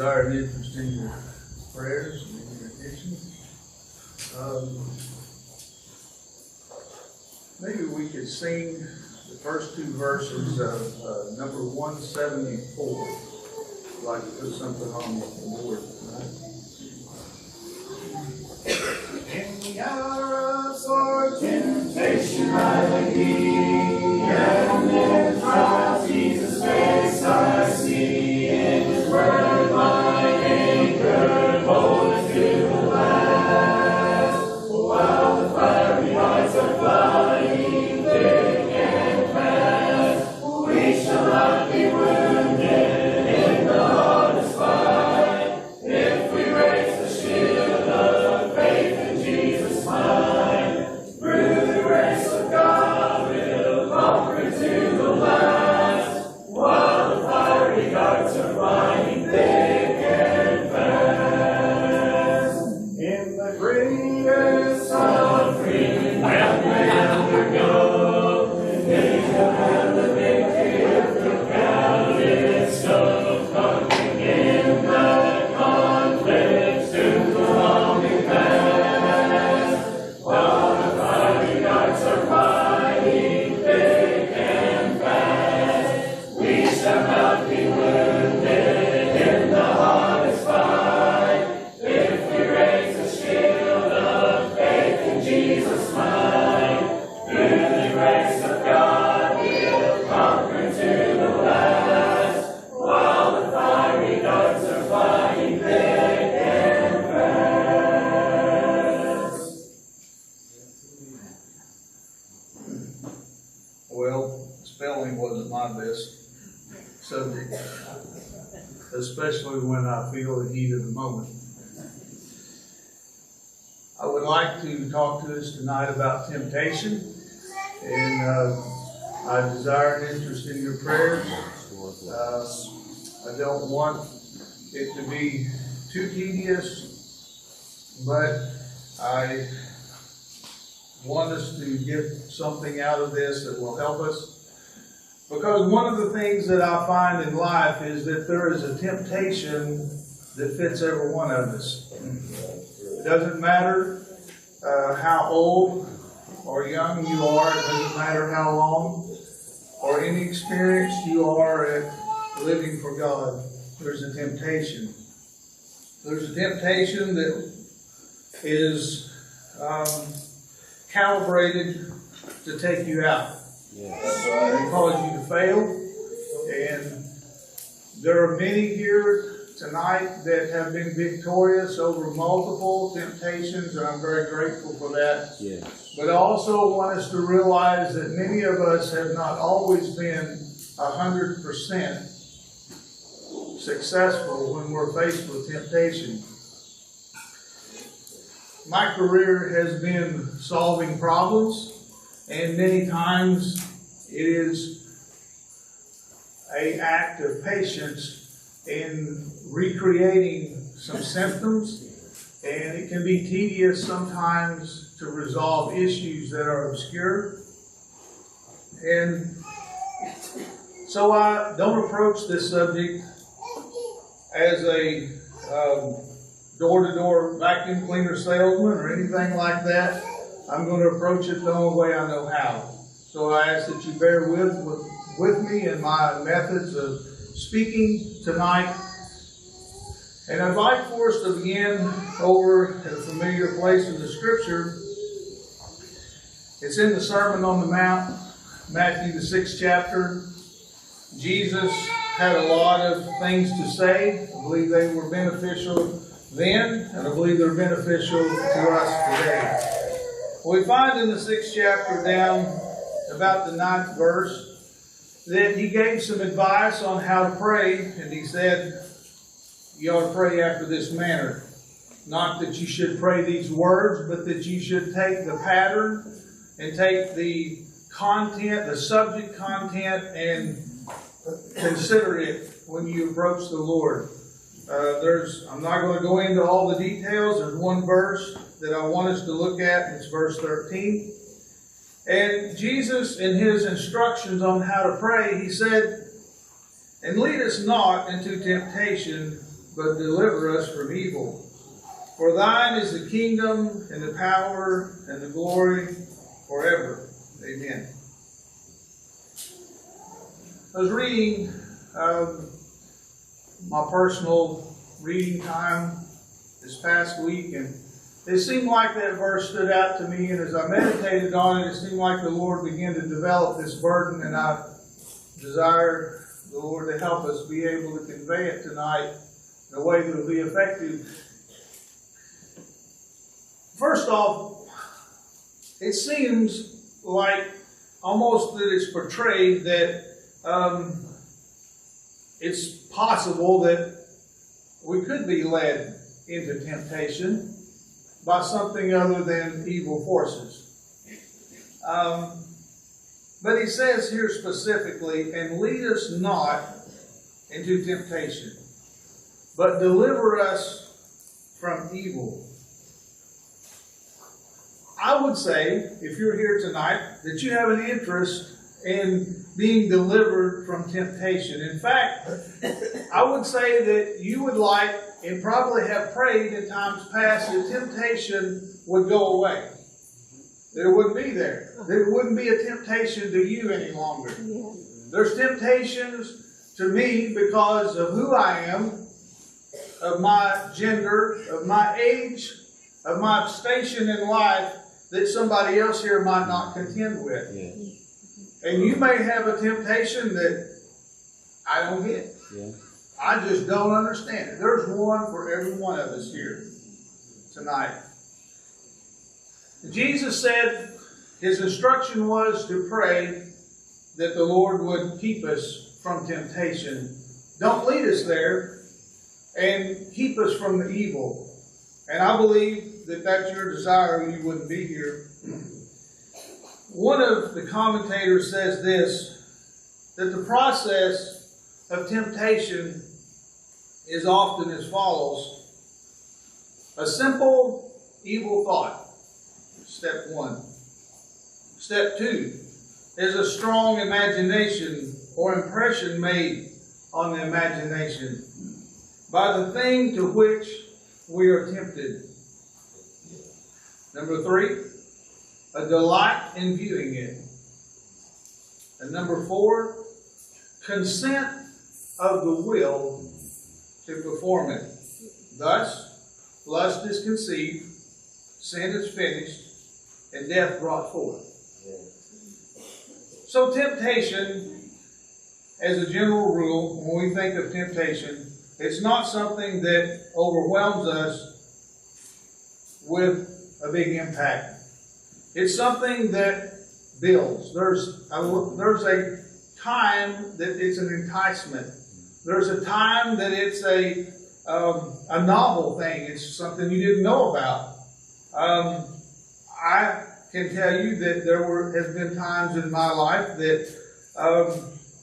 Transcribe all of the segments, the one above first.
desire and interest in your prayers and in your attention. Maybe we could sing the first two verses of number 174. I'd like to put something on the board tonight. In the hour of sore temptation I need, and in trials Jesus' face I see. In His word my anchor holds to the last. While the fiery darts are flying thick and fast, we shall not be wounded in the hardest fight, if we raise the shield of faith in Jesus' might. Through the grace of God we'll conquer to the last, while the fiery darts are flying thick and fast. In the greatest suffering that may undergo, they shall have the victory if the count is so. Conquering in the conflict soon the longing past, while the fiery darts are flying thick and fast, we shall not be wounded in the hardest fight, if we raise the shield of faith in Jesus' might. Through the grace of God we'll conquer to the last, while the fiery darts are flying thick and fast. Well, spelling wasn't my best subject, especially when I feel the heat of the moment. I would like to talk to us tonight about temptation, and I desire and interest in your prayers. I don't want it to be too tedious, but I want us to get something out of this that will help us. Because one of the things that I find in life is that there is a temptation that fits every one of us. It doesn't matter how old or young you are. It doesn't matter how long or any experience you are at living for God. There's a temptation. There's a temptation that is calibrated to take you out. And cause you to fail. And there are many here tonight that have been victorious over multiple temptations, and I'm very grateful for that. Yes. But I also want us to realize that many of us have not always been 100% successful when we're faced with temptation. My career has been solving problems, and many times it is an act of patience in recreating some symptoms, and it can be tedious sometimes to resolve issues that are obscure. And so I don't approach this subject as a door-to-door vacuum cleaner salesman or anything like that. I'm going to approach it the only way I know how. So I ask that you bear with me in my methods of speaking tonight. And I'd like for us to begin over at a familiar place in the Scripture. It's in the Sermon on the Mount, Matthew the 6th chapter. Jesus had a lot of things to say. I believe they were beneficial then, and I believe they're beneficial to us today. We find in the 6th chapter down about the 9th verse that he gave some advice on how to pray, and he said, you ought to pray after this manner. Not that you should pray these words, but that you should take the pattern and take the content, the subject content, and consider it when you approach the Lord. I'm not going to go into all the details. There's one verse that I want us to look at, and it's verse 13. And Jesus, in his instructions on how to pray, he said, and lead us not into temptation, but deliver us from evil. For thine is the kingdom and the power and the glory forever. Amen. I was reading my personal reading time this past week, and it seemed like that verse stood out to me, and as I meditated on it, it seemed like the Lord began to develop this burden, and I desire the Lord to help us be able to convey it tonight in a way that will be effective. First off, it seems like almost that it's portrayed that it's possible that we could be led into temptation by something other than evil forces. But he says here specifically, and lead us not into temptation, but deliver us from evil. I would say, if you're here tonight, that you have an interest in being delivered from temptation. In fact, I would say that you would like and probably have prayed in times past that temptation would go away. That it wouldn't be there. That it wouldn't be a temptation to you any longer. There's temptations to me because of who I am, of my gender, of my age, of my station in life, that somebody else here might not contend with. And you may have a temptation that I don't get. I just don't understand it. There's one for every one of us here tonight. Jesus said his instruction was to pray that the Lord would keep us from temptation. Don't lead us there, and keep us from the evil. And I believe that that's your desire, or you wouldn't be here. One of the commentators says this, that the process of temptation is often as follows. A simple evil thought, step one. Step two is a strong imagination or impression made on the imagination by the thing to which we are tempted. Number three, a delight in viewing it. And number four, consent of the will to perform it. Thus, lust is conceived, sin is finished, and death brought forth. So temptation, as a general rule, when we think of temptation, it's not something that overwhelms us with a big impact. It's something that builds. There's a time that it's an enticement. There's a time that it's a novel thing. It's something you didn't know about. I can tell you that has been times in my life that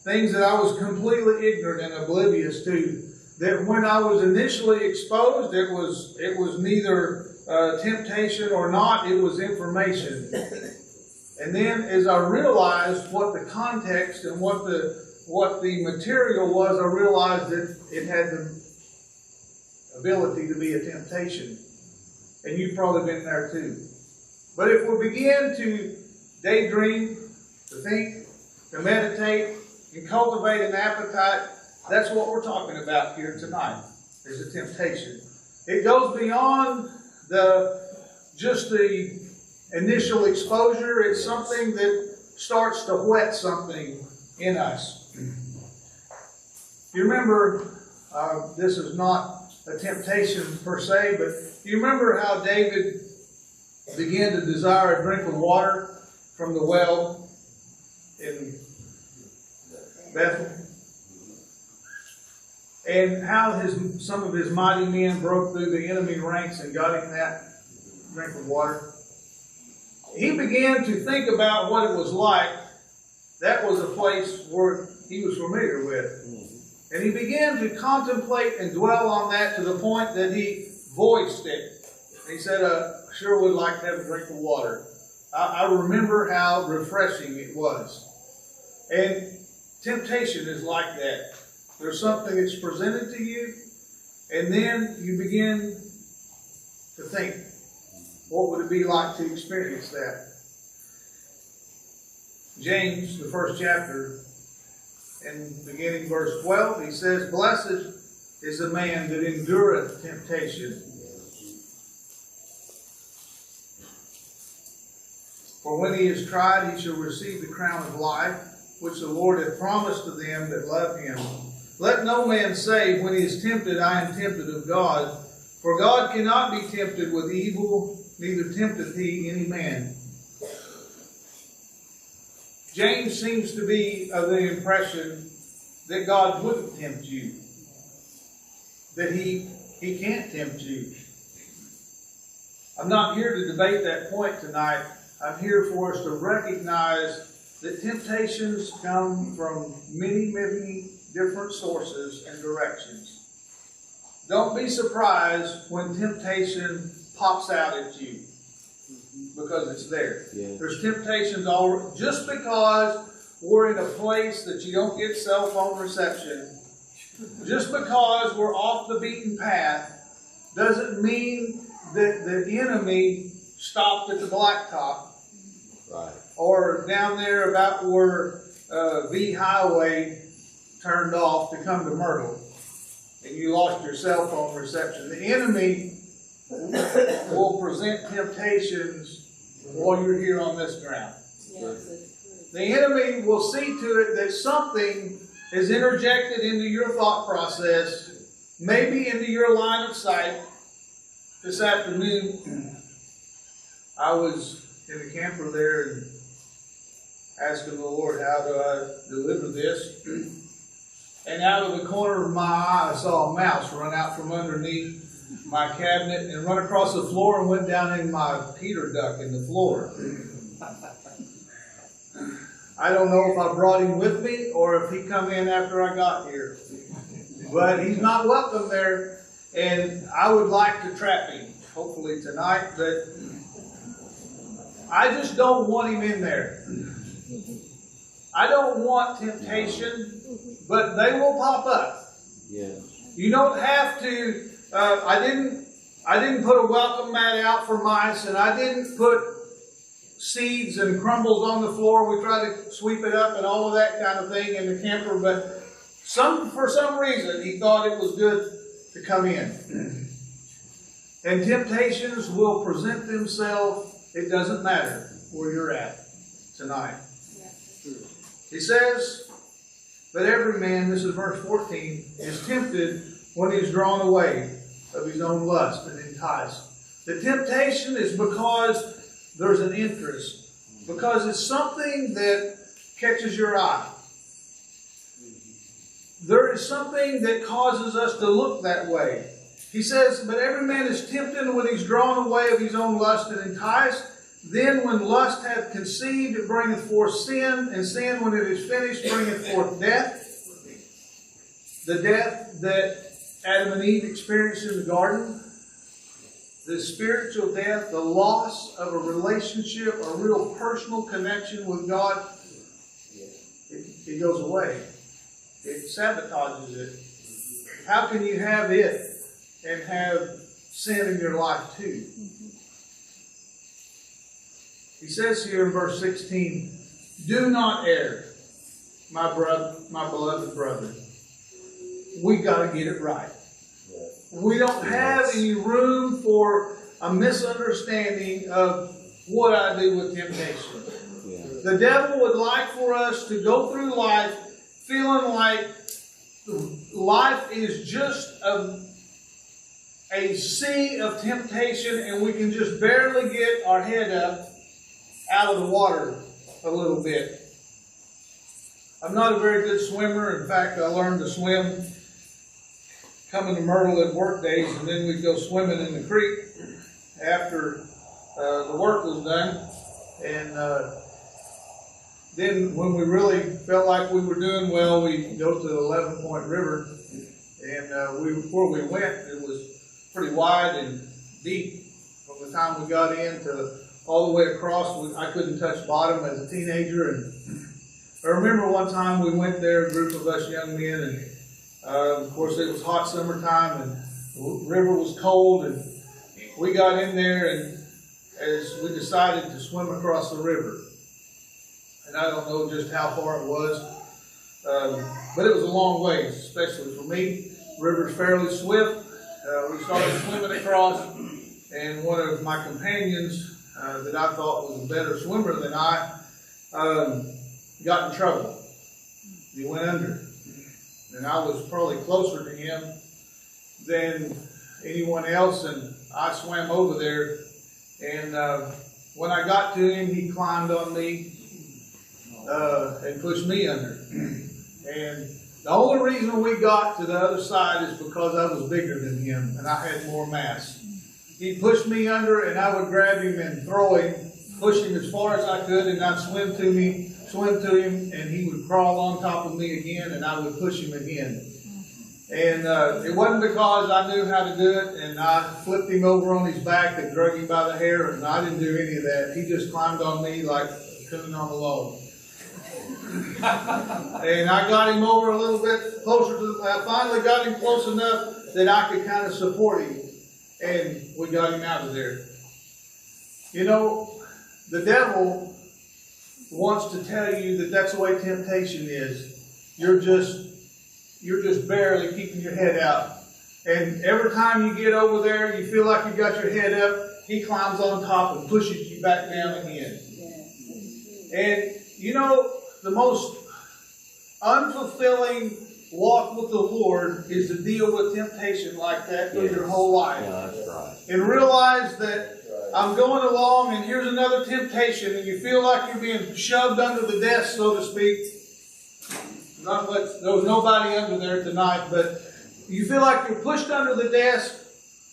things that I was completely ignorant and oblivious to, that when I was initially exposed, it was neither temptation or not, it was information. And then as I realized what the context and what the material was, I realized that it had the ability to be a temptation. And you've probably been there too. But if we begin to daydream, to think, to meditate, and cultivate an appetite, that's what we're talking about here tonight, is a temptation. It goes beyond just the initial exposure. It's something that starts to whet something in us. You remember, this is not a temptation per se, but you remember how David began to desire a drink of water from the well in Bethel? And how some of his mighty men broke through the enemy ranks and got him that drink of water. He began to think about what it was like. That was a place where he was familiar with. And he began to contemplate and dwell on that to the point that he voiced it. He said, sure would like to have a drink of water. I remember how refreshing it was. And temptation is like that. There's something that's presented to you, And then you begin to think, what would it be like to experience that? James, the first chapter, and beginning verse 12, he says, "Blessed is the man that endureth temptation. For when he is tried, he shall receive the crown of life, which the Lord hath promised to them that love him. Let no man say, when he is tempted, I am tempted of God. For God cannot be tempted with evil, neither tempteth he any man." James seems to be of the impression that God wouldn't tempt you. That he can't tempt you. I'm not here to debate that point tonight. I'm here for us to recognize that temptations come from many, many different sources and directions. Don't be surprised when temptation pops out at you, because it's there. Yeah. There's temptations all just because we're in a place that you don't get cell phone reception, just because we're off the beaten path, doesn't mean that the enemy stopped at the blacktop. Right. Or down there about where V Highway turned off to come to Myrtle, and you lost your cell phone reception. The enemy will present temptations while you're here on this ground. The enemy will see to it that something is interjected into your thought process, maybe into your line of sight. This afternoon, I was in the camper there and asking the Lord, how do I deliver this? And out of the corner of my eye, I saw a mouse run out from underneath my cabinet and run across the floor and went down in my Peter duck in the floor. I don't know if I brought him with me or if he come in after I got here. But he's not welcome there, and I would like to trap him, hopefully tonight, but I just don't want him in there. I don't want temptation, but they will pop up. Yeah. You don't have to. I didn't put a welcome mat out for mice, and I didn't put seeds and crumbles on the floor. We try to sweep it up and all of that kind of thing in the camper, but for some reason he thought it was good to come in. And temptations will present themselves. It doesn't matter where you're at tonight. He says, "But every man," this is verse 14, "is tempted when he is drawn away of his own lust and enticed." The temptation is because there's an interest, because it's something that catches your eye. There is something that causes us to look that way. He says, "But every man is tempted when he's drawn away of his own lust and enticed. Then when lust hath conceived, it bringeth forth sin, and sin, when it is finished, bringeth forth death." The death that Adam and Eve experienced in the garden, the spiritual death, the loss of a relationship, a real personal connection with God, it goes away. It sabotages it. How can you have it and have sin in your life too? He says here in verse 16, "Do not err, my beloved brother." We got to get it right. We don't have any room for a misunderstanding of what I do with temptation. Yeah. The devil would like for us to go through life feeling like life is just a sea of temptation and we can just barely get our head up out of the water a little bit. I'm not a very good swimmer. In fact, I learned to swim coming to Myrtle at work days, and then we'd go swimming in the creek after the work was done. And then when we really felt like we were doing well, we'd go to the 11 Point River. And before we went, it was pretty wide and deep. From the time we got in to all the way across, I couldn't touch bottom as a teenager. And I remember one time we went there, a group of us young men, and of course it was hot summertime, and The river was cold, and we got in there, and as we decided to swim across the river. And I don't know just how far it was, but it was a long way, especially for me. The river's fairly swift. We started swimming across, and one of my companions that I thought was a better swimmer than I got in trouble. He went under. And I was probably closer to him than anyone else, and I swam over there. And when I got to him, he climbed on me and pushed me under. And the only reason we got to the other side is because I was bigger than him and I had more mass. He pushed me under, and I would grab him and throw him, push him as far as I could, and I'd swim to him, and he would crawl on top of me again, and I would push him again. And it wasn't because I knew how to do it, and I flipped him over on his back and drug him by the hair, and I didn't do any of that. He just climbed on me like a coon on a log. And I got him over a little bit closer to, I finally got him close enough that I could kind of support him, and we got him out of there. You know, the devil wants to tell you that that's the way temptation is. You're just barely keeping your head out. And every time you get over there, you feel like you got your head up, he climbs on top and pushes you back down again. And you know, the most unfulfilling walk with the Lord is to deal with temptation like that through your whole life. Yeah, that's right. And realize that I'm going along and here's another temptation, and you feel like you're being shoved under the desk, so to speak. Not much, there was nobody under there tonight, but you feel like you're pushed under the desk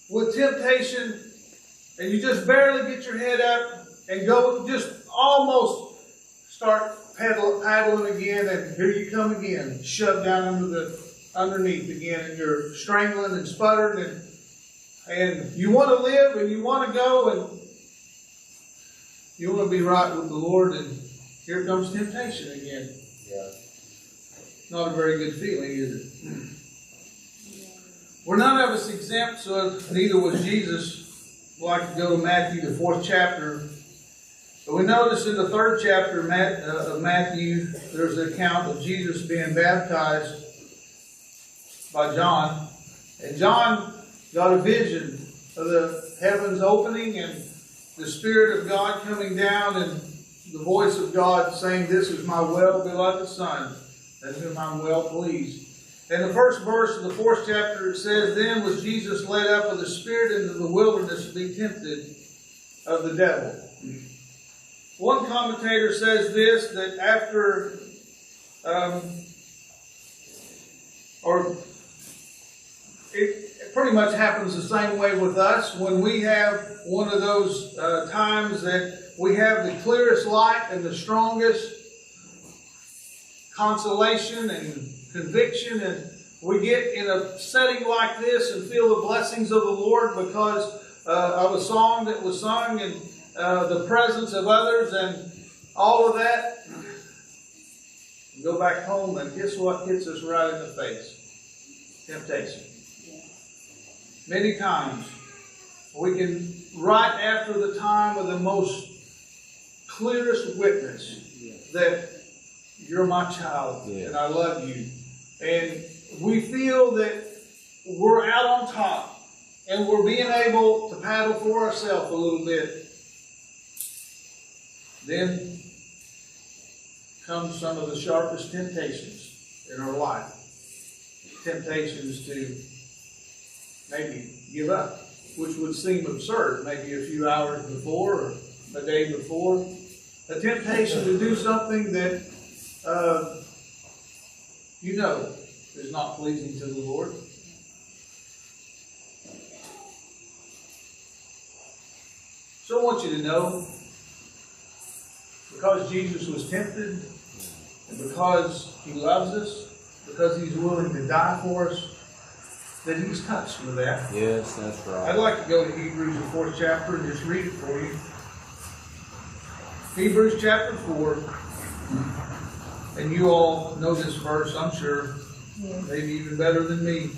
with temptation, and you just barely get your head up and go, just almost start paddling again, and here you come again, shoved down underneath again, and you're strangling and sputtering, and you want to live, and you want to go, and you want to be right with the Lord, and here comes temptation again. Yeah. Not a very good feeling, is it? We're none of us exempt, so neither was Jesus. We'd like to go to Matthew, the 4th chapter. But we notice in the 3rd chapter of Matthew, there's an account of Jesus being baptized by John. And John got a vision of the heavens opening and the Spirit of God coming down and the voice of God saying, "This is my well-beloved Son, in whom I'm well pleased." In the first verse of the 4th chapter, it says, "Then was Jesus led up of the Spirit into the wilderness to be tempted of the devil." One commentator says this, that after, it pretty much happens the same way with us when we have one of those times that we have the clearest light and the strongest consolation and conviction, and we get in a setting like this and feel the blessings of the Lord because of a song that was sung and the presence of others and all of that. Go back home, and guess what hits us right in the face? Temptation. Many times we can, right after the time of the most clearest witness that you're my child and I love you, and we feel that we're out on top and we're being able to paddle for ourselves a little bit, then comes some of the sharpest temptations in our life. Temptations to maybe give up, which would seem absurd, maybe a few hours before or a day before. A temptation to do something that you know is not pleasing to the Lord. So I want you to know, because Jesus was tempted, and because He loves us, because He's willing to die for us, that He's touched with that. Yes, that's right. I'd like to go to Hebrews, the 4th chapter, and just read it for you. Hebrews chapter 4. And you all know this verse, I'm sure. Maybe even better than me.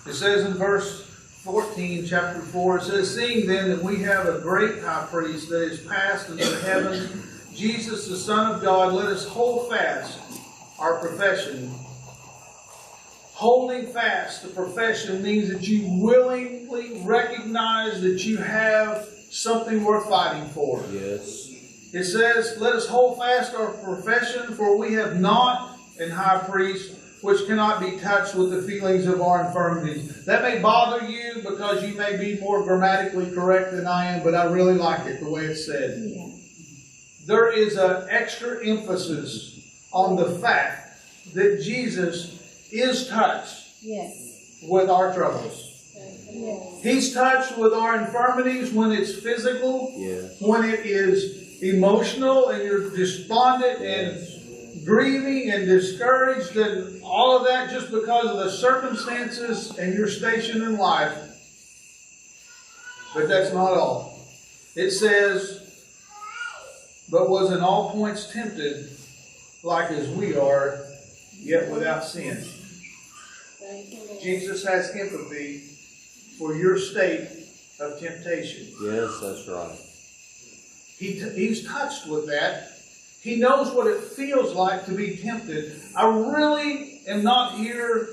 It says in verse 14, chapter 4, it says, "Seeing then that we have a great high priest that is passed into heaven, Jesus the Son of God, let us hold fast our profession." Holding fast the profession means that you willingly recognize that you have something worth fighting for. Yes. It says, "Let us hold fast our profession, for we have not an high priest which cannot be touched with the feelings of our infirmities." That may bother you because you may be more grammatically correct than I am, but I really like it the way it's said. Yeah. There is an extra emphasis on the fact that Jesus is touched Yes. with our troubles. Yes. He's touched with our infirmities when it's physical, Yes. when it is emotional and you're despondent and grieving and discouraged and all of that just because of the circumstances and your station in life. But that's not all. It says, "But was in all points tempted, like as we are, yet without sin." Thank you, Lord. Jesus has empathy for your state of temptation. Yes, that's right. He's touched with that. He knows what it feels like to be tempted. I really am not here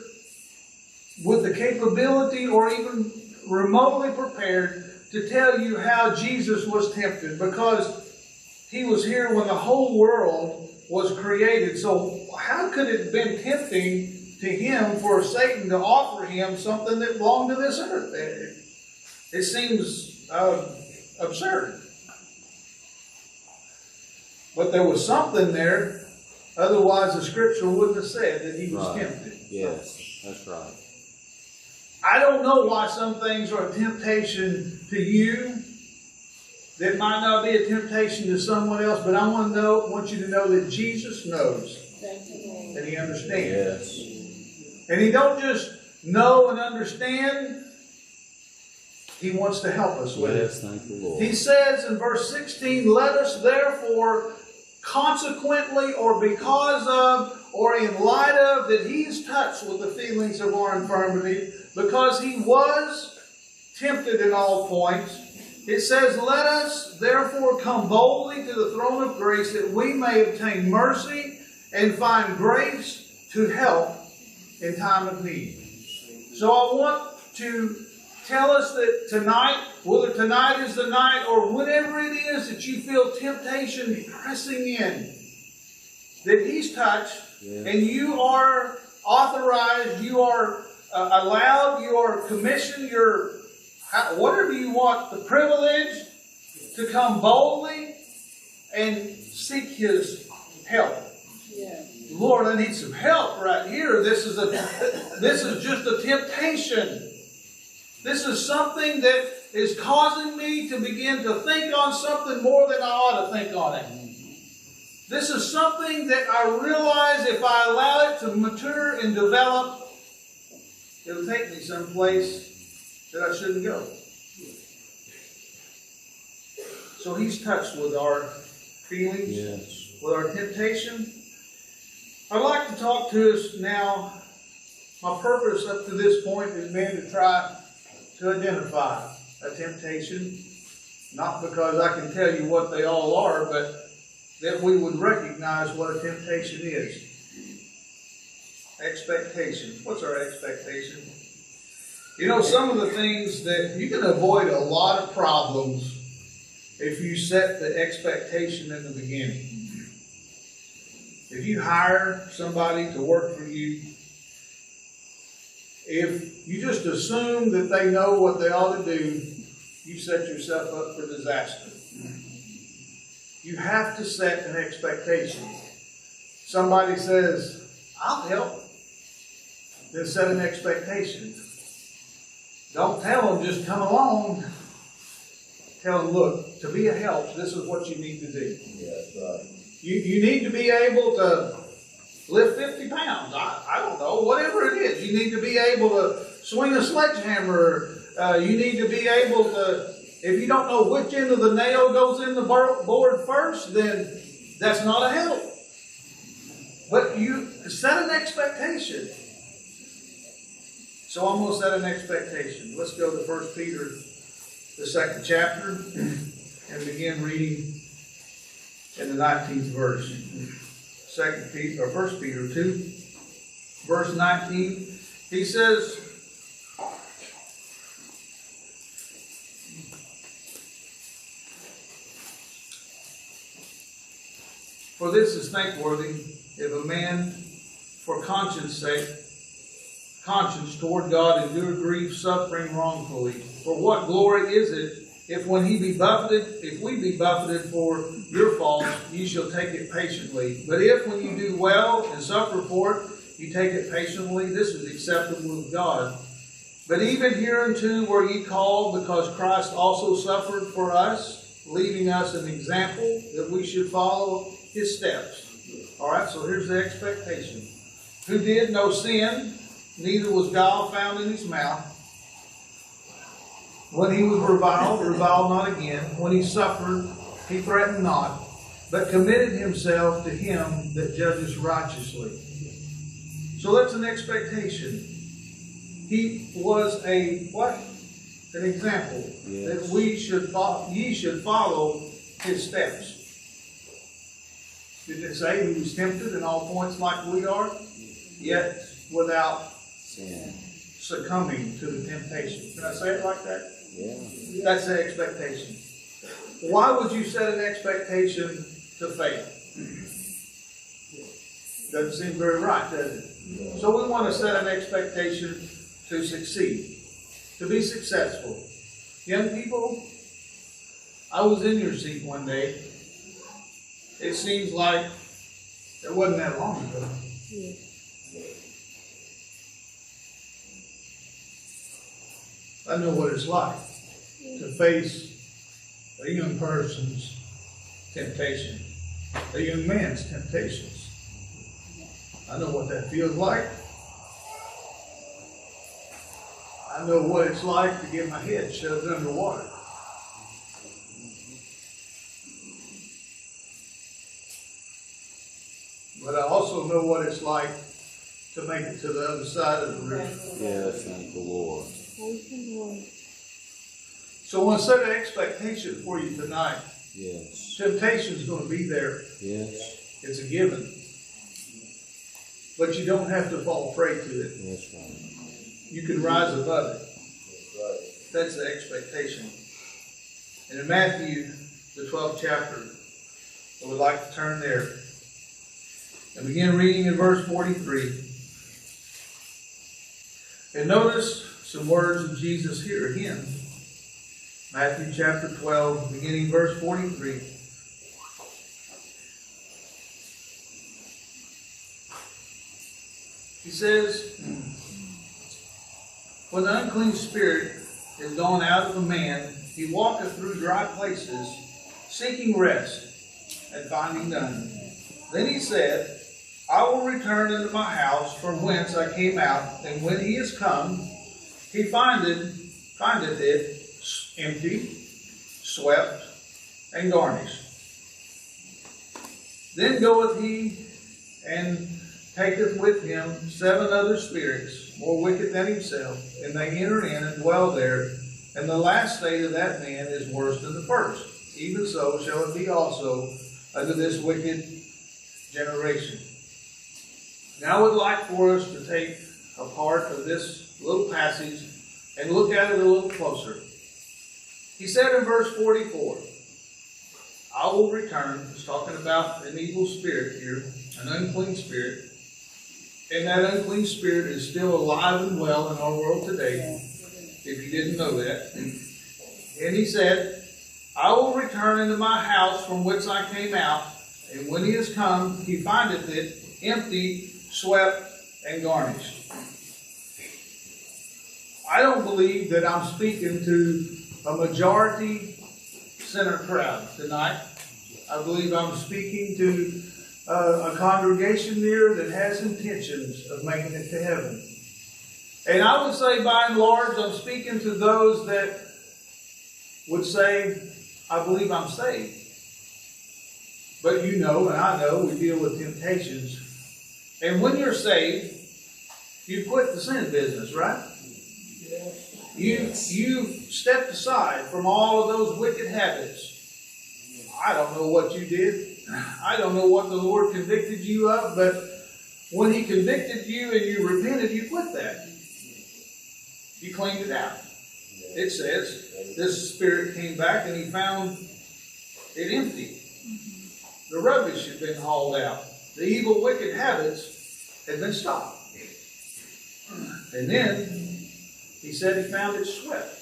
with the capability or even remotely prepared to tell you how Jesus was tempted, because He was here when the whole world was created. So how could it have been tempting to Him for Satan to offer Him something that belonged to this earth? It seems absurd. But there was something there, otherwise the Scripture wouldn't have said that He was Right. tempted. Yes, that's right. I don't know why some things are a temptation to you that might not be a temptation to someone else, but I want you to know that Jesus knows Thank you, Lord. and He understands. Yes. And He don't just know and understand, He wants to help us with it. Yes, thank you, Lord. He says in verse 16, "Let us therefore consequently or because of or in light of," that He's touched with the feelings of our infirmity, because He was tempted in all points. It says, "Let us therefore come boldly to the throne of grace, that we may obtain mercy and find grace to help in time of need." So I want to tell us that tonight, whether tonight is the night or whenever it is that you feel temptation pressing in, that He's touched, Yes. and you are authorized, you are allowed, you are commissioned, you're whatever you want, the privilege to come boldly and seek His help. Yes. Lord, I need some help right here. This is just a temptation. This is something that is causing me to begin to think on something more than I ought to think on it. This is something that I realize if I allow it to mature and develop, it'll take me someplace that I shouldn't go. So He's touched with our feelings, Yes. with our temptation. I'd like to talk to us now. My purpose up to this point has been to try to identify a temptation, not because I can tell you what they all are, but that we would recognize what a temptation is. Expectation. What's our expectation? You know, some of the things that you can avoid a lot of problems if you set the expectation in the beginning. If you hire somebody to work for you, if you just assume that they know what they ought to do, you set yourself up for disaster. You have to set an expectation. Somebody says, "I'll help," then set an expectation. Don't tell them just come along. Tell them, "Look, to be a help, this is what you need to do. Yes, right. You need to be able to lift 50 pounds. I don't know, whatever it is. You need to be able to swing a sledgehammer. You need to be able to, if you don't know which end of the nail goes in the board first, then that's not a help. But you set an expectation. So I'm going to set an expectation. Let's go to 1 Peter, the 2nd chapter, and begin reading in the 19th verse. 1 Peter 2, verse 19. He says, "For this is thankworthy, if a man for conscience sake, conscience toward God endure grief, suffering wrongfully. For what glory is it, if we be buffeted for your faults, ye shall take it patiently. But if when you do well and suffer for it, you take it patiently, this is acceptable with God. But even hereunto were ye called, because Christ also suffered for us, leaving us an example that we should follow his steps." All right, so here's the expectation. "Who did no sin, neither was guile found in his mouth. When he was reviled not again. When he suffered, he threatened not, but committed himself to him that judges righteously." So that's an expectation. He was a what? An example. Yes. That ye should follow his steps. Did it say he was tempted in all points like we are, yet without Sin. succumbing to the temptation? Can I say it like that? Yeah. That's the expectation. Why would you set an expectation to fail? Doesn't seem very right, does it? So we want to set an expectation to succeed, to be successful. Young people, I was in your seat one day. It seems like it wasn't that long ago. Yeah. I know what it's like to face a young person's temptation, a young man's temptations. I know what that feels like. I know what it's like to get my head shoved underwater. But I also know what it's like to make it to the other side of the river. Yes, thank the Lord. Thank you, Lord. So I want to set an expectation for you tonight. Yes. Temptation is going to be there. Yes. It's a given. But you don't have to fall prey to it. That's right. You can rise above it. That's the expectation. And in Matthew, the 12th chapter, I would like to turn there and begin reading in verse 43. And notice some words of Jesus here again. Matthew chapter 12, beginning verse 43. He says, "When the unclean spirit is gone out of a man, he walketh through dry places, seeking rest, and finding none. Then he said, I will return unto my house from whence I came out, and when he is come, he findeth it empty, swept, and garnished. Then goeth he and taketh with him 7 other spirits, more wicked than himself, and they enter in and dwell there. And the last state of that man is worse than the first. Even so shall it be also unto this wicked generation." Now I would like for us to take a part of this little passage and look at it a little closer. He said in verse 44, "I will return." He's talking about an evil spirit here, an unclean spirit. And that unclean spirit is still alive and well in our world today, if you didn't know that. And he said, "I will return into my house from whence I came out, and when he is come, he findeth it empty, swept, and garnished." I don't believe that I'm speaking to a majority sinner crowd tonight. I believe I'm speaking to a congregation there that has intentions of making it to heaven. And I would say by and large, I'm speaking to those that would say, I believe I'm saved. But you know, and I know, we deal with temptations. And when you're saved, you quit the sin business, right? You stepped aside from all of those wicked habits. I don't know what you did. I don't know what the Lord convicted you of, but when He convicted you and you repented, you quit that. You cleaned it out. It says this spirit came back and he found it empty. The rubbish had been hauled out. The evil, wicked habits had been stopped. And then he said he found it swept.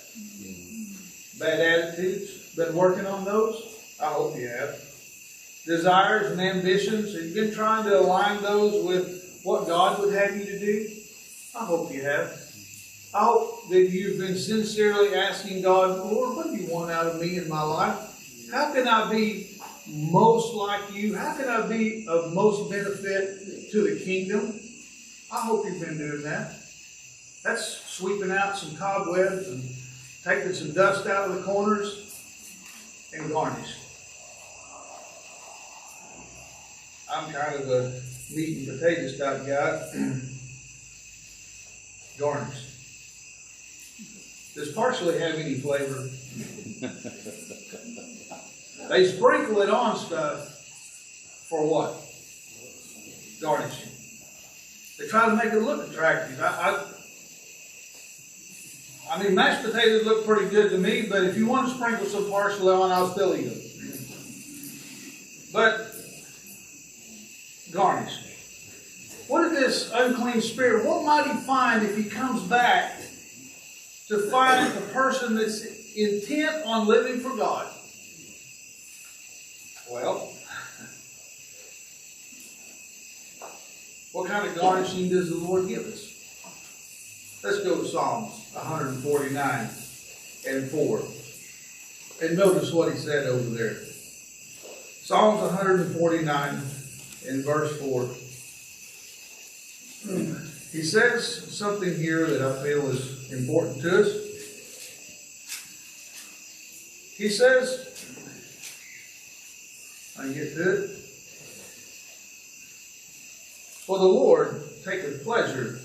Bad attitudes, been working on those? I hope you have. Desires and ambitions, have you been trying to align those with what God would have you to do? I hope you have. I hope that you've been sincerely asking God, Lord, what do you want out of me in my life? How can I be most like you? How can I be of most benefit to the kingdom? I hope you've been doing that. That's sweeping out some cobwebs and taking some dust out of the corners and garnish. I'm kind of a meat and potatoes type guy. Garnish. Does parsley have any flavor? They sprinkle it on stuff for what? Garnishing. They try to make it look attractive. I mean, mashed potatoes look pretty good to me, but if you want to sprinkle some parsley on, I'll still eat them. But garnish. What is this unclean spirit? What might he find if he comes back to find a person that's intent on living for God? Well, what kind of garnishing does the Lord give us? Let's go to Psalms 149 and 4. And notice what he said over there. Psalms 149 and verse 4. He says something here that I feel is important to us. He says, I can get to it. For the Lord taketh pleasure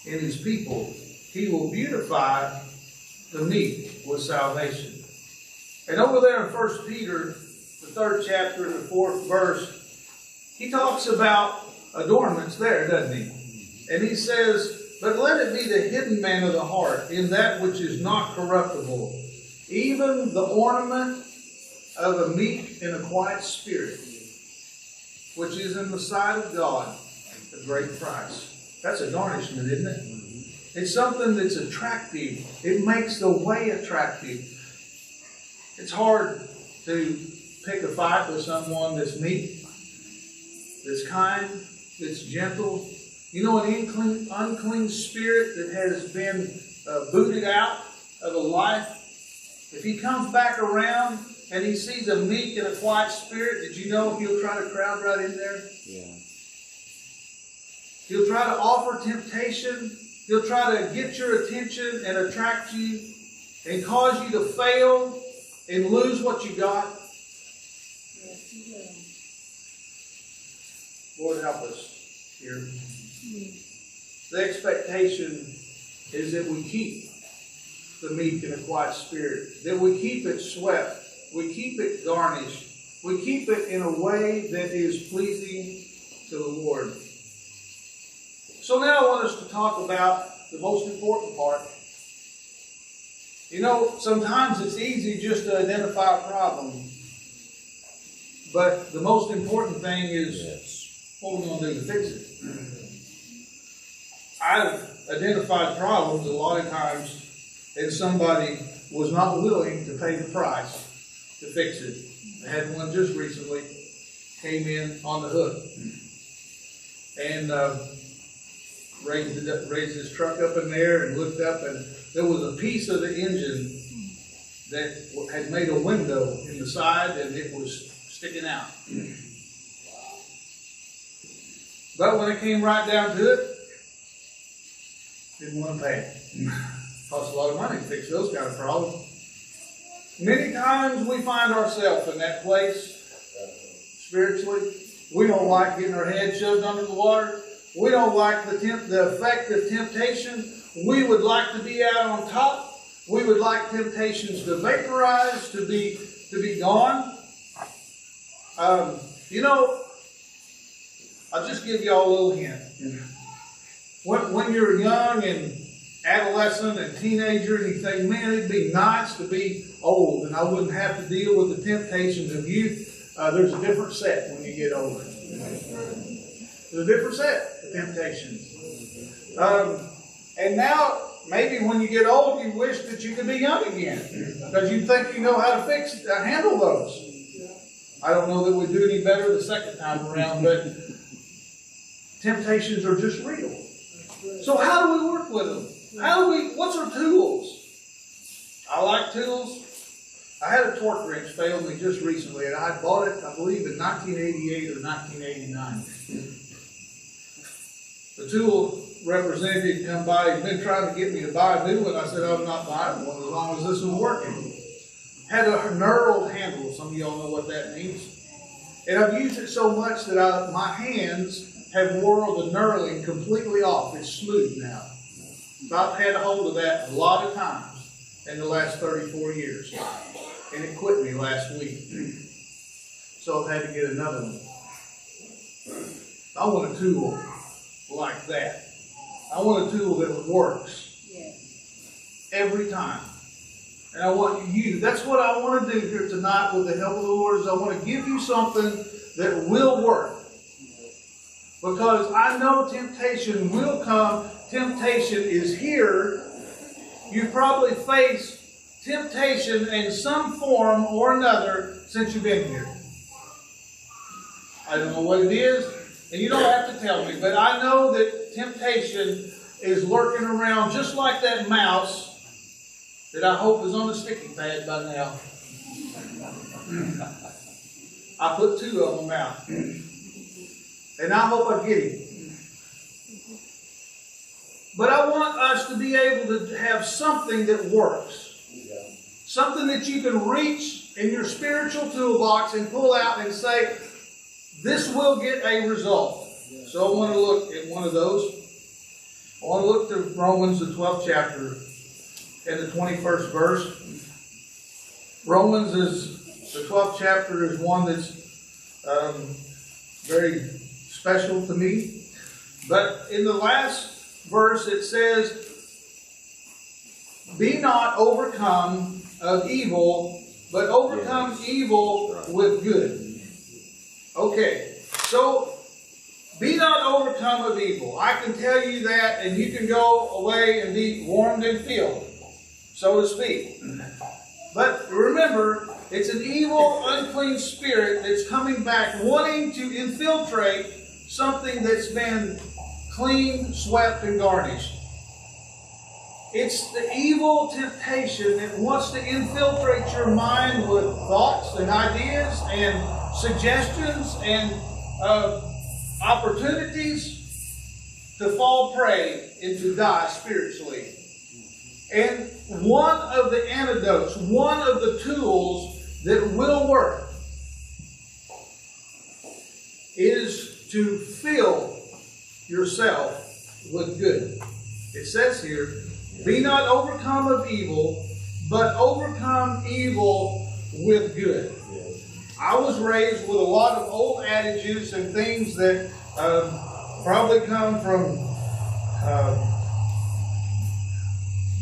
in his people. He will beautify the meek with salvation. And over there in 1 Peter, the 3rd chapter, and the 4th verse, he talks about adornments there, doesn't he? And he says, but let it be the hidden man of the heart, in that which is not corruptible, even the ornament of a meek and a quiet spirit, which is in the sight of God a great price. That's a garnishment, isn't it? It's something that's attractive. It makes the way attractive. It's hard to pick a fight with someone that's meek, that's kind, that's gentle. You know, an unclean spirit that has been booted out of a life, if he comes back around and he sees a meek and a quiet spirit, did you know he'll try to crowd right in there? Yeah. He'll try to offer temptation. He'll try to get your attention and attract you and cause you to fail and lose what you got. Yes, he will. Lord, help us here. The expectation is that we keep the meek and the quiet spirit, that we keep it swept, we keep it garnished, we keep it in a way that is pleasing to the Lord. So now I want us to talk about the most important part. You know, sometimes it's easy just to identify a problem, but the most important thing is what we're going to do to fix it. I've identified problems a lot of times, and somebody was not willing to pay the price to fix it. I had one just recently, came in on the hook, and raised his truck up in there and looked up, and there was a piece of the engine that had made a window in the side, and it was sticking out. But when it came right down to it, didn't want to pay it. Costs a lot of money to fix those kind of problems. Many times we find ourselves in that place spiritually. We don't like getting our head shoved under the water. We don't like the effect of temptation. we would like to be out on top. We would like temptations to vaporize, to be gone. You know, I'll just give you all a little hint. When you're young and adolescent and teenager, and you think, man, it'd be nice to be old and I wouldn't have to deal with the temptations of youth. There's a different set when you get older. There's a different set of temptations. And now, maybe when you get old, you wish that you could be young again, because you think you know how to handle those. I don't know that we do any better the second time around, but temptations are just real. So how do we work with them? What's our tools? I like tools. I had a torque wrench fail me just recently, and I bought it, I believe, in 1988 or 1989. The tool representative come by, he's been trying to get me to buy a new one. I said, I'm not buying one as long as this one's working. Had a knurled handle. Some of y'all know what that means. And I've used it so much that my hands have wore the knurling completely off. It's smooth now. I've had a hold of that a lot of times in the last 34 years. And it quit me last week. So I've had to get another one. I want a tool like that. I want a tool that works every time. And I want you, that's what I want to do here tonight with the help of the Lord, is I want to give you something that will work. Because I know temptation will come. Temptation is here. You've probably faced temptation in some form or another since you've been here. I don't know what it is, and you don't have to tell me, but I know that temptation is lurking around just like that mouse that I hope is on the sticky pad by now. I put 2 of them out. And I hope I get him. But I want us to be able to have something that works. Something that you can reach in your spiritual toolbox and pull out and say, this will get a result. So I want to look at one of those. I want to look to Romans, the 12th chapter, and the 21st verse. Romans is, the 12th chapter is one that's very special to me. But in the last verse it says, be not overcome of evil, but overcome evil with good. Okay, so be not overcome of evil. I can tell you that, and you can go away and be warmed and filled, so to speak. But remember, it's an evil, unclean spirit that's coming back, wanting to infiltrate something that's been clean, swept, and garnished. It's the evil temptation that wants to infiltrate your mind with thoughts and ideas and suggestions and opportunities to fall prey and to die spiritually. And one of the antidotes, one of the tools that will work is to fill yourself with good. It says here, be not overcome of evil, but overcome evil with good. I was raised with a lot of old adages and things that probably come from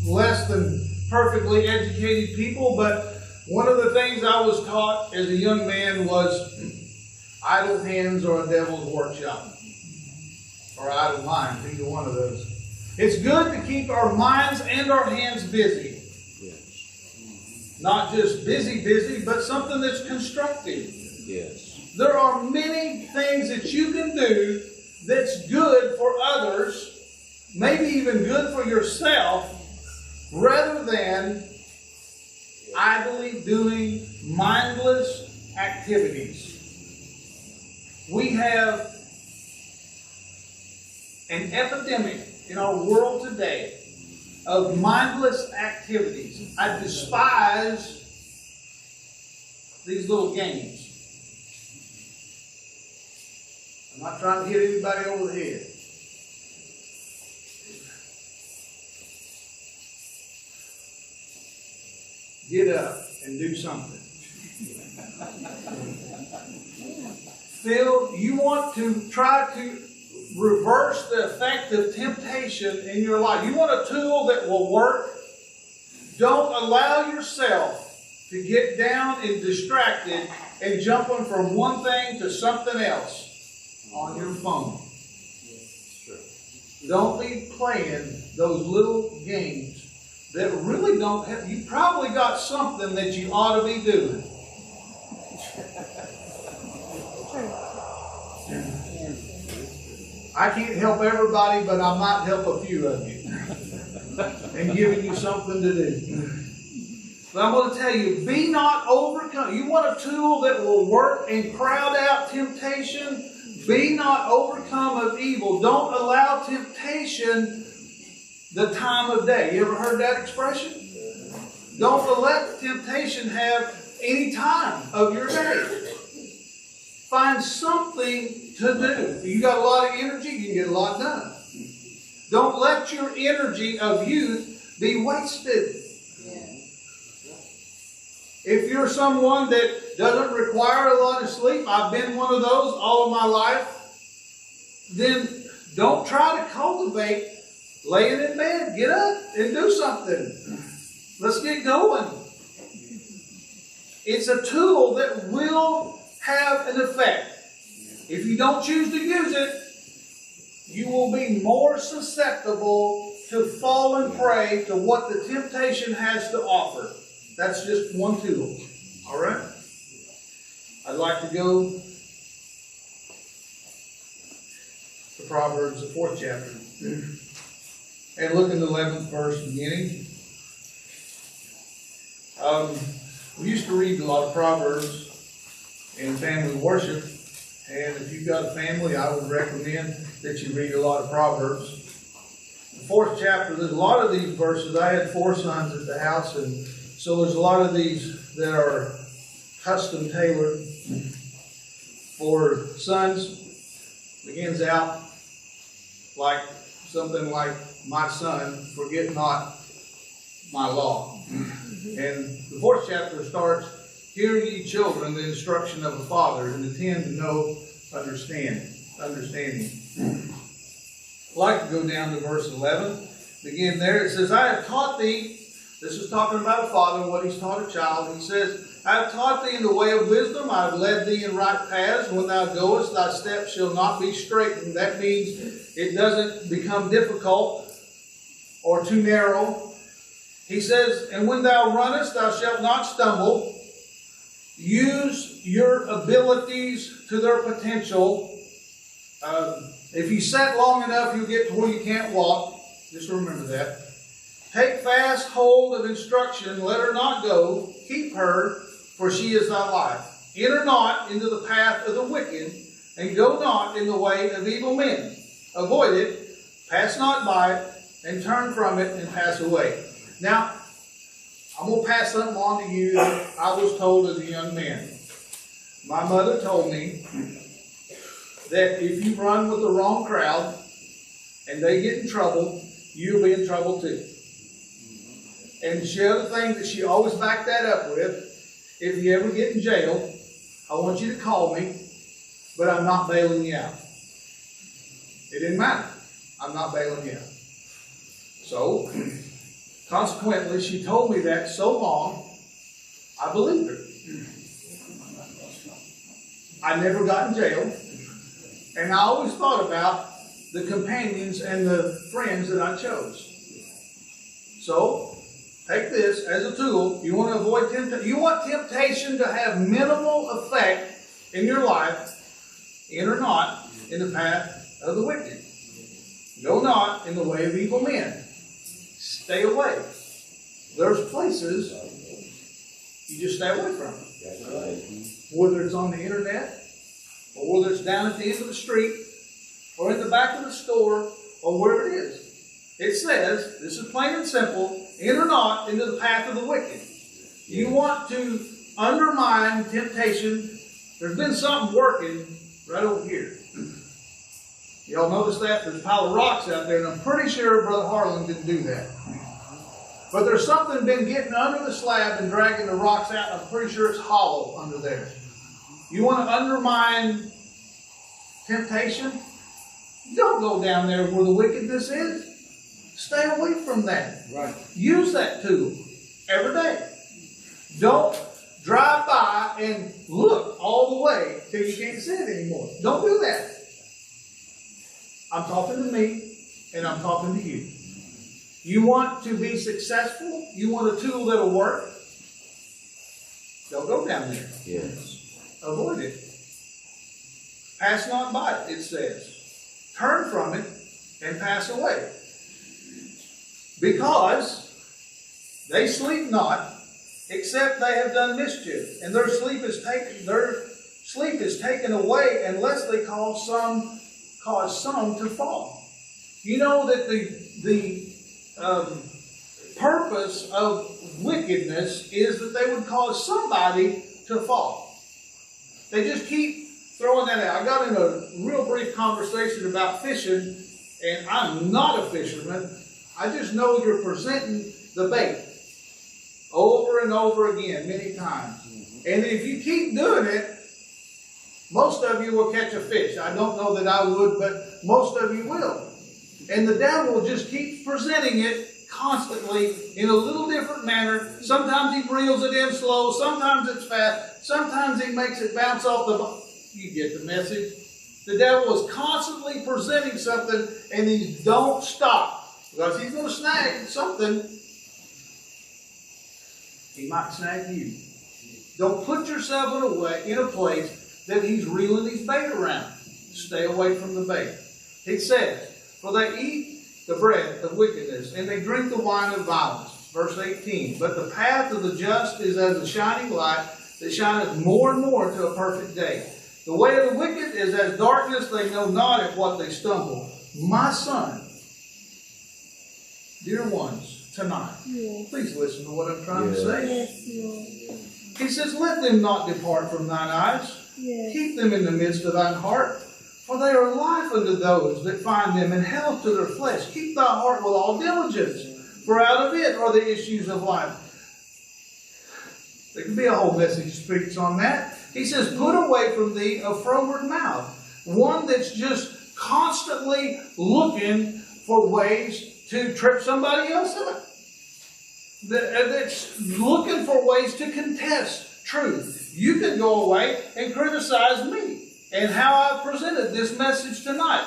less than perfectly educated people, but one of the things I was taught as a young man was idle hands are a devil's workshop, or idle minds, either one of those. It's good to keep our minds and our hands busy. Not just busy, but something that's constructive. Yes. There are many things that you can do that's good for others, maybe even good for yourself, rather than idly doing mindless activities. We have an epidemic in our world today of mindless activities. I despise these little games. I'm not trying to hit anybody over the head. get up and do something. Phil, you want to try to reverse the effect of temptation in your life. You want a tool that will work? Don't allow yourself to get down and distracted and jumping from one thing to something else on your phone. Don't be playing those little games that really don't have. You probably got something that you ought to be doing. I can't help everybody, but I might help a few of you and giving you something to do. But I'm going to tell you, be not overcome. You want a tool that will work and crowd out temptation? Be not overcome of evil. Don't allow temptation the time of day. You ever heard that expression? Don't let temptation have any time of your day. Find something to do. You got a lot of energy, you can get a lot done. Don't let your energy of youth be wasted. If you're someone that doesn't require a lot of sleep, I've been one of those all of my life, then don't try to cultivate laying in bed. Get up and do something. Let's get going. It's a tool that will have an effect. If you don't choose to use it, you will be more susceptible to fall and prey to what the temptation has to offer. That's just one tool. All right? I'd like to go to Proverbs, the 4th chapter, and look in the 11th verse beginning. We used to read a lot of Proverbs in family worship, and if you've got a family, I would recommend that you read a lot of Proverbs. The 4th chapter, there's a lot of these verses. I had 4 sons at the house, and so there's a lot of these that are custom tailored for sons. Begins out like something like, my son, forget not my law. And the 4th chapter starts, hear ye children the instruction of a father, and attend to know understanding. I'd like to go down to verse 11. Begin there. It says, I have taught thee. This is talking about a father, what he's taught a child. He says, I have taught thee in the way of wisdom. I have led thee in right paths. When thou goest, thy steps shall not be straitened. That means it doesn't become difficult or too narrow. He says, and when thou runnest, thou shalt not stumble. Use your abilities to their potential. If you sit long enough, you'll get to where you can't walk. Just remember that. Take fast hold of instruction. Let her not go. Keep her, for she is thy life. Enter not into the path of the wicked, and go not in the way of evil men. Avoid it. Pass not by it, and turn from it, and pass away. Now, I'm going to pass something on to you that I was told as a young man. My mother told me that if you run with the wrong crowd and they get in trouble, you'll be in trouble too. And the other thing that she always backed that up with, if you ever get in jail, I want you to call me, but I'm not bailing you out. It didn't matter. I'm not bailing you out. So, consequently, she told me that so long, I believed her. I never got in jail. And I always thought about the companions and the friends that I chose. So, take this as a tool. You want to avoid temptation. You want temptation to have minimal effect in your life. Enter not in the path of the wicked. Go not in the way of evil men. Stay away. There's places you just stay away from. Whether it's on the internet, or whether it's down at the end of the street, or in the back of the store, or wherever it is. It says, this is plain and simple, enter not into the path of the wicked. You want to undermine temptation. There's been something working right over here. Y'all notice that? There's a pile of rocks out there, and I'm pretty sure Brother Harlan didn't do that. But there's something been getting under the slab and dragging the rocks out. I'm pretty sure it's hollow under there. You want to undermine temptation? Don't go down there where the wickedness is. Stay away from that. Right. Use that tool every day. Don't drive by and look all the way till you can't see it anymore. Don't do that. I'm talking to me and I'm talking to you. You want to be successful? You want a tool that'll work? Don't go down there. Yes. Avoid it. Pass not by it, it says. Turn from it and pass away. Because they sleep not, except they have done mischief, and their sleep is taken away unless they cause some to fall. You know that the purpose of wickedness is that they would cause somebody to fall. They just keep throwing that out. I got in a real brief conversation about fishing, and I'm not a fisherman. I just know you're presenting the bait over and over again, many times. And if you keep doing it, most of you will catch a fish. I don't know that I would, but most of you will. And the devil just keeps presenting it constantly in a little different manner. Sometimes he reels it in slow. Sometimes it's fast. Sometimes he makes it bounce off the... You get the message. The devil is constantly presenting something, and he don't stop. Because he's going to snag something. He might snag you. Don't put yourself in a place that he's reeling his bait around. Stay away from the bait. It says, for they eat the bread of wickedness, and they drink the wine of violence. Verse 18. But the path of the just is as a shining light that shineth more and more to a perfect day. The way of the wicked is as darkness, they know not at what they stumble. My son, dear ones, tonight, please listen to what I'm trying to say. Yes, He says, let them not depart from thine eyes. yes. Keep them in the midst of thine heart. For they are life unto those that find them, and health to their flesh. Keep thy heart with all diligence, for out of it are the issues of life. There could be a whole message speaks on that. He says, put away from thee a froward mouth. One that's just constantly looking for ways to trip somebody else up. That's looking for ways to contest truth. You can go away and criticize me and how I presented this message tonight.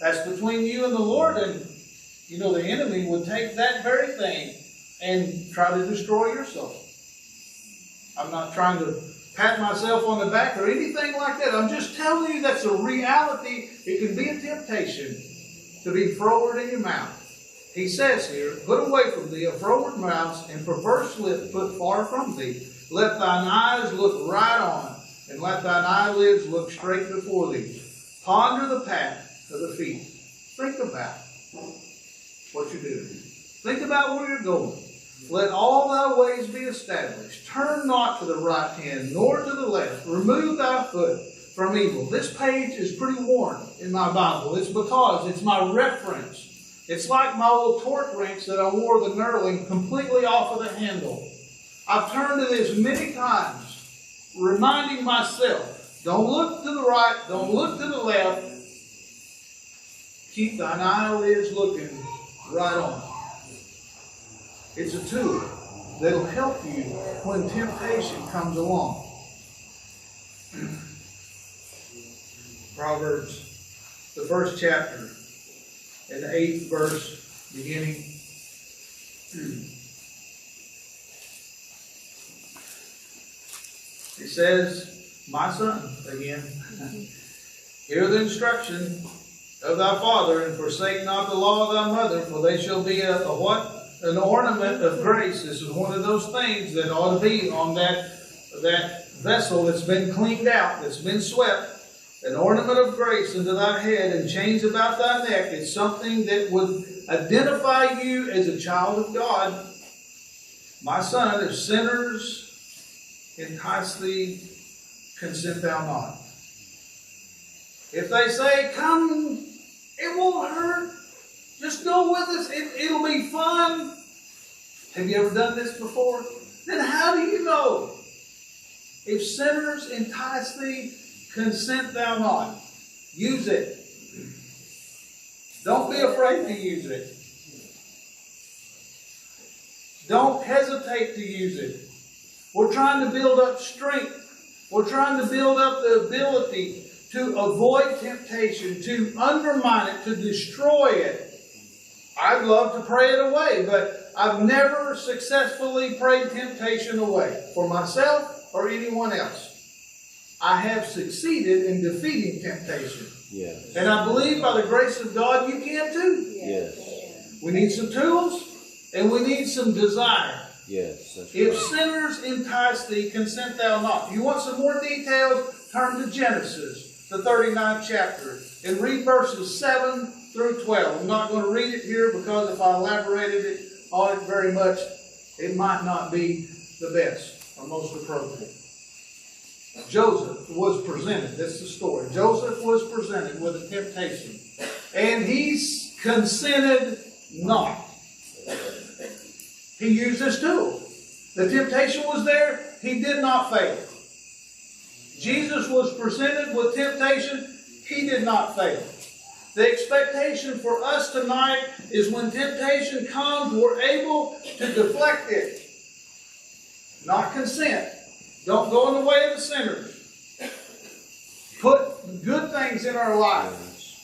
That's between you and the Lord, and you know the enemy would take that very thing and try to destroy your soul. I'm not trying to pat myself on the back or anything like that. I'm just telling you that's a reality. It can be a temptation to be froward in your mouth. He says here, put away from thee a froward mouth and perverse lip put far from thee. Let thine eyes look right on, and let thine eyelids look straight before thee. Ponder the path of the feet. Think about what you're doing. Think about where you're going. Let all thy ways be established. Turn not to the right hand, nor to the left. Remove thy foot from evil. This page is pretty worn in my Bible. It's because it's my reference. It's like my old torque wrench that I wore the knurling completely off of the handle. I've turned to this many times, reminding myself, don't look to the right, don't look to the left. Keep thine eyelids looking right on. It's a tool that'll help you when temptation comes along. Proverbs, the first chapter, and the 8th verse, beginning. It says, my son, again, hear the instruction of thy father, and forsake not the law of thy mother, for they shall be a what? An ornament of grace. This is one of those things that ought to be on that vessel that's been cleaned out, that's been swept. An ornament of grace unto thy head, and chains about thy neck. It's something that would identify you as a child of God. My son, if sinners entice thee, consent thou not. If they say, come, it won't hurt. Just go with us. It'll be fun. Have you ever done this before? Then how do you know? If sinners entice thee, consent thou not. Use it. Don't be afraid to use it. Don't hesitate to use it. We're trying to build up strength. We're trying to build up the ability to avoid temptation, to undermine it, to destroy it. I'd love to pray it away, but I've never successfully prayed temptation away for myself or anyone else. I have succeeded in defeating temptation. Yes. And I believe by the grace of God you can too. Yes. We need some tools and we need some desire. Yes. That's If right. sinners entice thee, consent thou not. If you want some more details, turn to Genesis, the 39th chapter, and read verses 7 through 12. I'm not going to read it here because if I elaborated on it very much, it might not be the best or most appropriate. Joseph was presented, that's the story. Joseph was presented with a temptation, and he consented not. He used this tool. The temptation was there, he did not fail. Jesus was presented with temptation, he did not fail. The expectation for us tonight is when temptation comes, we're able to deflect it. Not consent. Don't go in the way of the sinners. Put good things in our life.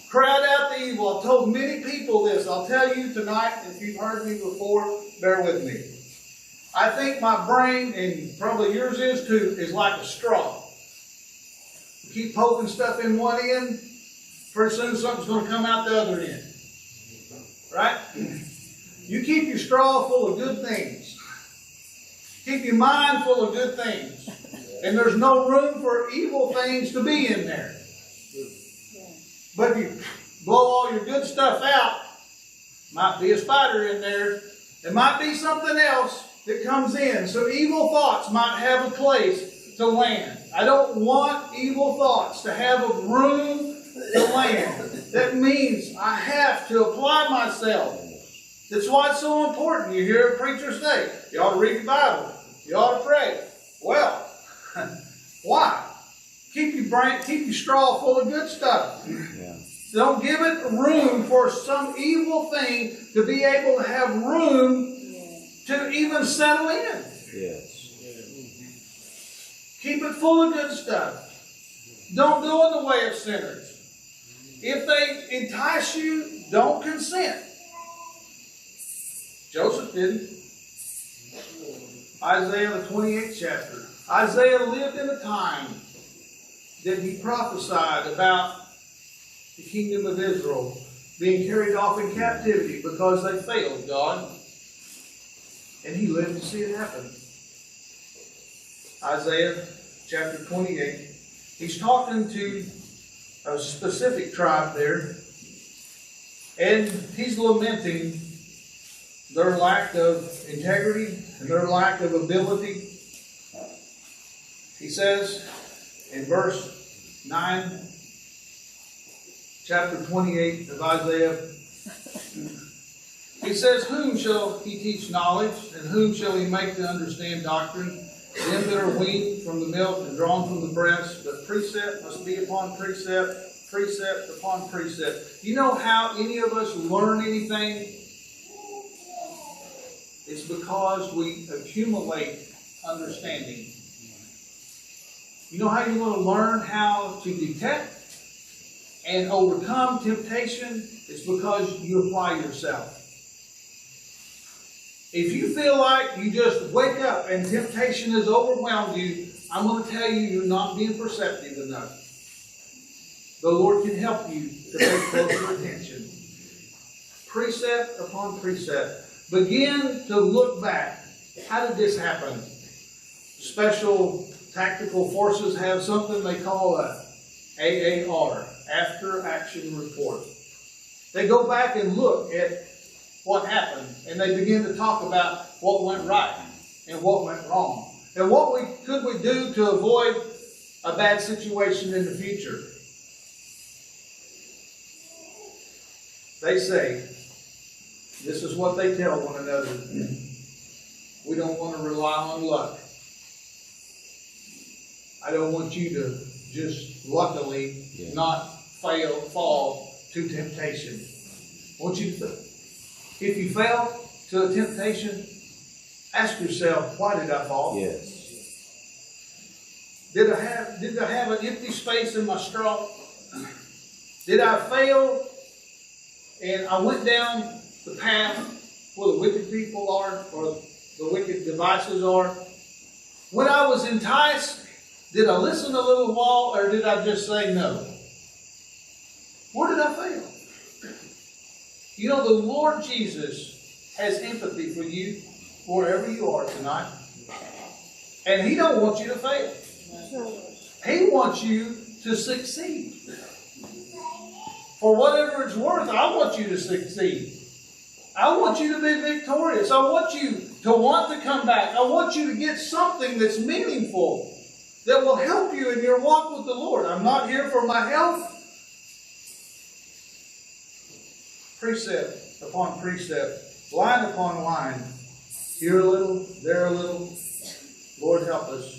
Crowd out the evil. I've told many people this. I'll tell you tonight, if you've heard me before, bear with me. I think my brain, and probably yours is too, is like a straw. You keep poking stuff in one end, pretty soon something's going to come out the other end. Right? You keep your straw full of good things. Keep your mind full of good things. And there's no room for evil things to be in there. But if you blow all your good stuff out, might be a spider in there. There might be something else that comes in. So evil thoughts might have a place to land. I don't want evil thoughts to have a room to land. That means I have to apply myself. That's why it's so important. You hear a preacher say, you ought to read your Bible. You ought to pray. Well, why? Keep your straw full of good stuff. Yeah. Don't give it room for some evil thing to be able to have room to even settle in. Yes. Keep it full of good stuff. Don't go in the way of sinners. If they entice you, don't consent. Joseph didn't. Isaiah, the 28th chapter. Isaiah lived in a time that he prophesied about the kingdom of Israel being carried off in captivity because they failed God. And he lived to see it happen. Isaiah chapter 28. He's talking to a specific tribe there. And he's lamenting their lack of integrity and their lack of ability. He says in verse 9, chapter 28 of Isaiah, he says, whom shall he teach knowledge, and whom shall he make to understand doctrine? Them that are weaned from the milk and drawn from the breast, but precept must be upon precept, precept upon precept. You know how any of us learn anything? It's because we accumulate understanding. You know how you want to learn how to detect and overcome temptation? It's because you apply yourself. If you feel like you just wake up and temptation has overwhelmed you, I'm going to tell you you're not being perceptive enough. The Lord can help you to pay closer attention. Precept upon precept. Begin to look back. How did this happen? Special tactical forces have something they call a AAR, After Action Report. They go back and look at what happened, and they begin to talk about what went right and what went wrong, and what could we do to avoid a bad situation in the future. They say, this is what they tell one another. We don't want to rely on luck. I don't want you to just luckily not fall to temptation. I want you to, if you fail to a temptation, ask yourself, why did I fall? Yes. Did I have an empty space in my straw? Did I fail and I went down the path where the wicked people are, or the wicked devices are? When I was enticed, did I listen a little while, or did I just say no? Where did I fail? You know, the Lord Jesus has empathy for you wherever you are tonight. And He don't want you to fail. He wants you to succeed. For whatever it's worth, I want you to succeed. I want you to be victorious. I want you to want to come back. I want you to get something that's meaningful, that will help you in your walk with the Lord. I'm not here for my health. Precept upon precept, line upon line, here a little, there a little. Lord, help us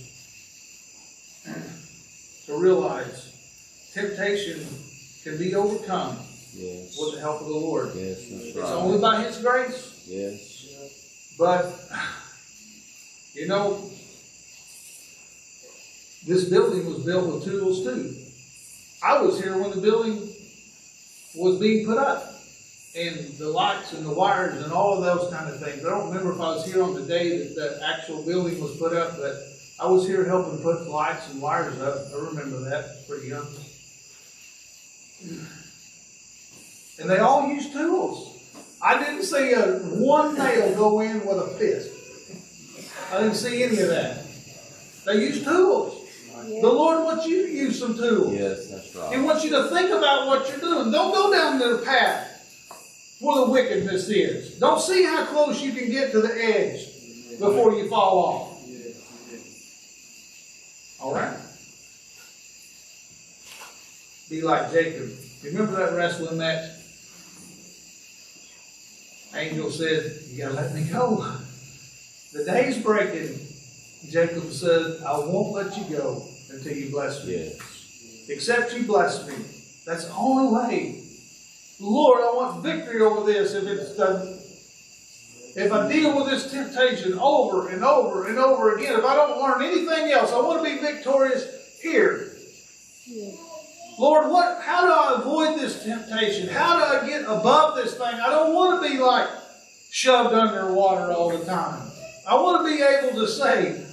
to realize temptation can be overcome with the help of the Lord. Yes, that's It's right. only by His grace. Yes. But, you know, this building was built with tools too. I was here when the building was being put up. And the lights and the wires and all of those kind of things. I don't remember if I was here on the day that the actual building was put up, but I was here helping put lights and wires up. I remember that. Pretty young. And they all used tools. I didn't see one nail go in with a fist. I didn't see any of that. They used tools. The Lord wants you to use some tools. Yes, that's right. He wants you to think about what you're doing. Don't go down the path where the wickedness is. Don't see how close you can get to the edge before you fall off. All right? Be like Jacob. Remember that wrestling match? Angel said, you gotta let me go. The day's breaking. Jacob said, I won't let you go until you bless me. Yes. Except you bless me. That's the only way. Lord, I want victory over this. If I deal with this temptation over and over and over again, if I don't learn anything else, I want to be victorious here. Lord, how do I avoid this temptation? How do I get above this thing? I don't want to be like shoved underwater all the time. I want to be able to say,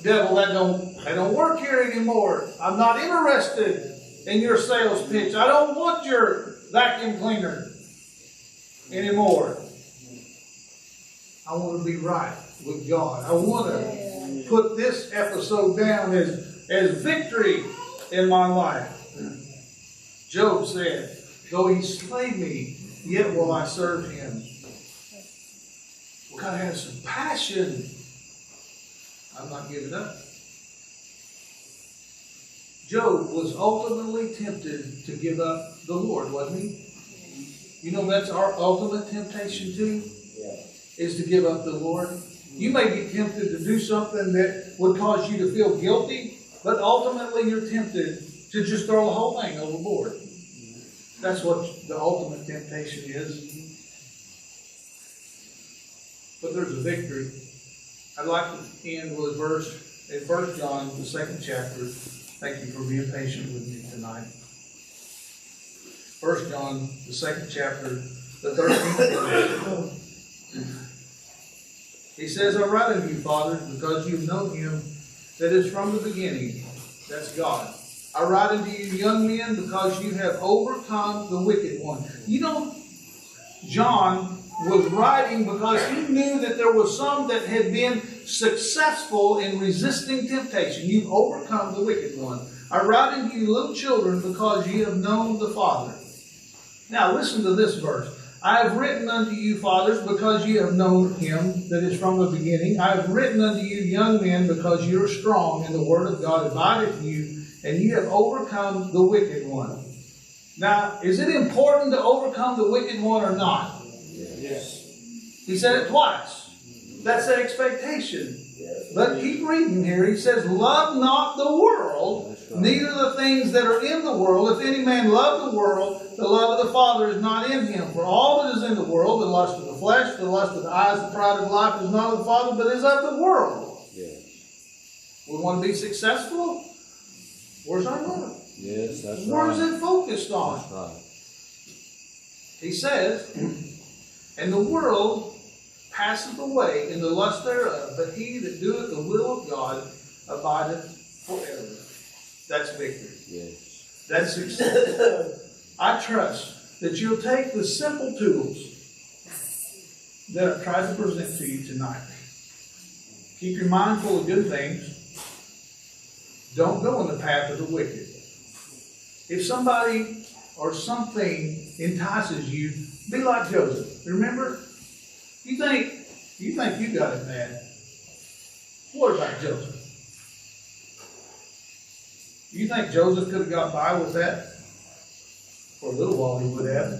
devil, that don't work here anymore. I'm not interested in your sales pitch. I don't want your vacuum cleaner anymore. I want to be right with God. I want to put this episode down as victory in my life. Job said, though He slay me, yet will I serve Him. We've got to have some passion. I'm not giving up. Job was ultimately tempted to give up the Lord, wasn't he? You know that's our ultimate temptation too, is to give up the Lord. You may be tempted to do something that would cause you to feel guilty, but ultimately you're tempted to just throw the whole thing overboard. That's what the ultimate temptation is. But there's a victory. I'd like to end with a verse in 1 John, the 2nd chapter. Thank you for being patient with me tonight. 1 John, the 2nd chapter, the 13th verse. He says, I write unto you, fathers, because you know Him that is from the beginning. That's God. I write unto you, young men, because you have overcome the wicked one. You know, John was writing because he knew that there was some that had been successful in resisting temptation. You've overcome the wicked one. I write unto you, little children, because ye have known the Father. Now listen to this verse. I have written unto you, fathers, because ye have known Him that is from the beginning. I have written unto you, young men, because ye are strong, and the word of God abideth in you, and ye have overcome the wicked one. Now, is it important to overcome the wicked one or not? Yes. He said it twice. That's the expectation. Yes. But keep reading here. He says, love not the world, That's right. neither the things that are in the world. If any man love the world, the love of the Father is not in him. For all that is in the world, the lust of the flesh, the lust of the eyes, the pride of life, is not of the Father, but is of the world. Yes. We want to be successful? Where's our love? Yes, that's Where right. is it focused on? That's right. He says, and the world passeth away in the lust thereof, but he that doeth the will of God abideth forever. That's victory. Yes. That's success. I trust that you'll take the simple tools that I've tried to present to you tonight. Keep your mind full of good things. Don't go in the path of the wicked. If somebody or something entices you, be like Joseph. Remember? You think you got it bad. What about Joseph? You think Joseph could have got by with that? For a little while he would have.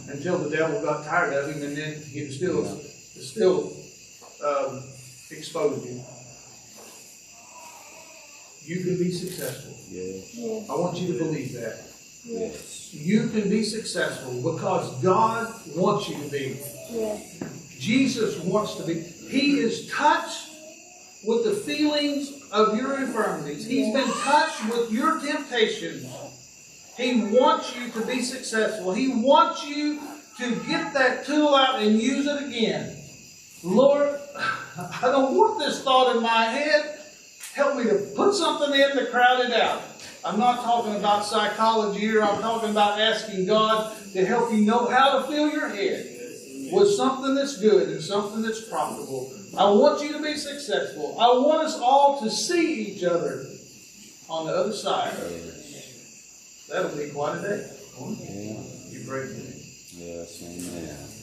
Until the devil got tired of him, and then he still exposed him. You can be successful. Yes. Yes. I want you to believe that. Yes. You can be successful because God wants you to be. Yes. Jesus wants to be. He is touched with the feelings of your infirmities. He's been touched with your temptations. He wants you to be successful. He wants you to get that tool out and use it again. Lord, I don't want this thought in my head. Help me to put something in to crowd it out. I'm not talking about psychology here. I'm talking about asking God to help you know how to fill your head with something that's good and something that's profitable. I want you to be successful. I want us all to see each other on the other side. That'll be quite a day. Yeah. You pray for me. Yes. Amen.